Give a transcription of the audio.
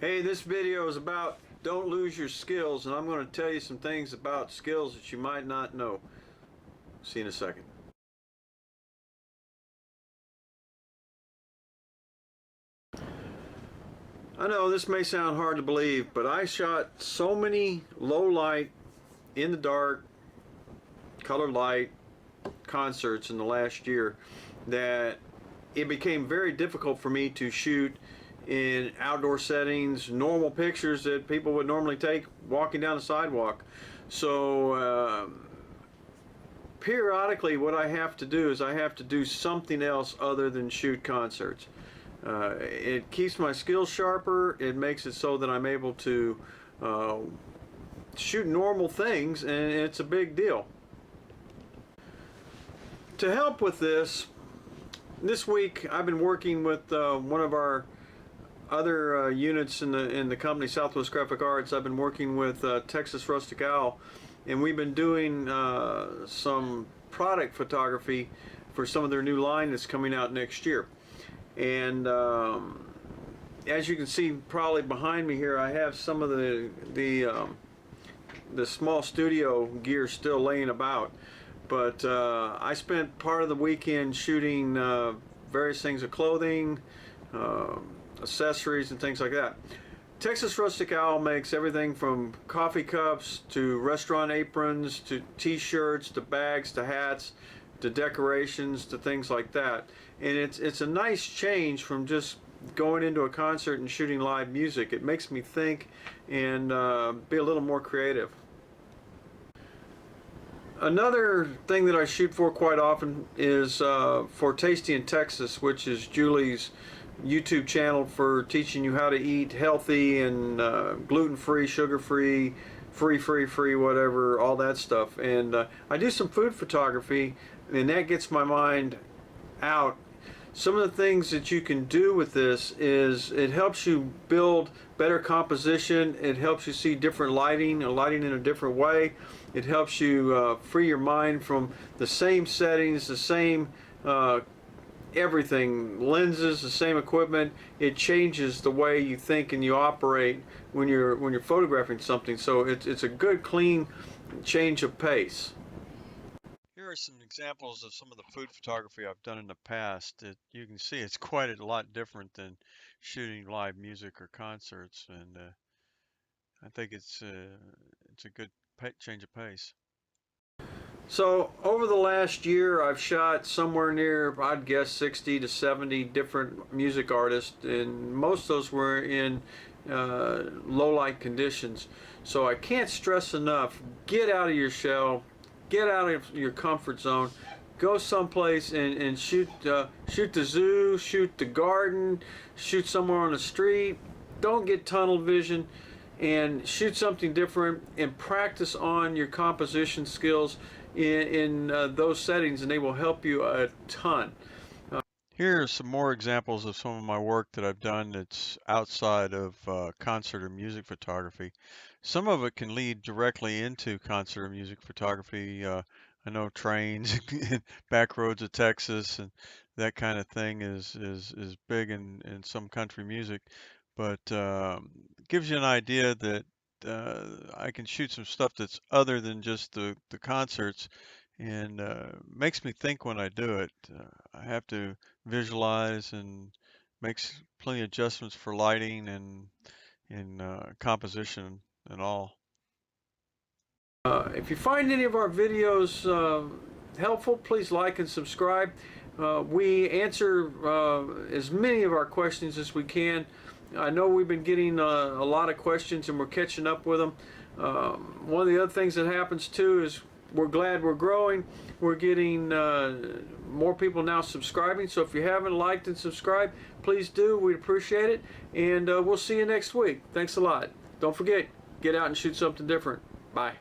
Hey, this video is about don't lose your skills, and I'm going to tell you some things about skills that you might not know. See you in a second. I know this may sound hard to believe, but I shot so many low light, in the dark, colored light concerts in the last year that it became very difficult for me to shoot in outdoor settings, normal pictures that people would normally take walking down the sidewalk. So periodically what I have to do is I have to do something else other than shoot concerts. It keeps my skills sharper. It makes it so that I'm able to shoot normal things, and it's a big deal. To help with this week I've been working with one of our other units in the company, Southwest Graphic Arts. I've been working with Texas Rustic Owl, and we've been doing some product photography for some of their new line that's coming out next year. And as you can see probably behind me here, I have some of the small studio gear still laying about. But I spent part of the weekend shooting various things of clothing, accessories and things like that. Texas Rustic Owl makes everything from coffee cups to restaurant aprons to t-shirts to bags to hats to decorations to things like that. And it's a nice change from just going into a concert and shooting live music. It makes me think and be a little more creative. Another thing that I shoot for quite often is for Tasty in Texas, which is Julie's YouTube channel for teaching you how to eat healthy and gluten-free, sugar-free, free, whatever, all that stuff. And I do some food photography, and that gets my mind out. Some of the things that you can do with this is it helps you build better composition. It helps you see different lighting in a different way. It helps you free your mind from the same settings, the same everything, lenses, the same equipment. It changes the way you think and you operate when you're photographing something. So it's a good, clean change of pace. Here are some examples of some of the food photography I've done in the past. You can see it's quite a lot different than shooting live music or concerts, and I think it's a good change of pace. So over the last year I've shot somewhere near, I'd guess, 60 to 70 different music artists, and most of those were in low light conditions. So I can't stress enough, get out of your shell, get out of your comfort zone, go someplace and shoot the zoo, shoot the garden, shoot somewhere on the street. Don't get tunnel vision, and shoot something different and practice on your composition skills in those settings, and they will help you a ton. Here are some more examples of some of my work that I've done that's outside of concert or music photography. Some of it can lead directly into concert or music photography. I know trains, back roads of Texas, and that kind of thing is big in some country music. But gives you an idea that I can shoot some stuff that's other than just the concerts, and makes me think when I do it. I have to visualize and makes plenty of adjustments for lighting and composition and all. If you find any of our videos helpful, please like and subscribe. We answer as many of our questions as we can. I know we've been getting a lot of questions, and we're catching up with them. One of the other things that happens too is we're glad we're growing. We're getting more people now subscribing, so if you haven't liked and subscribed, please do. We'd appreciate it, and we'll see you next week. Thanks a lot. Don't forget, get out and shoot something different. Bye.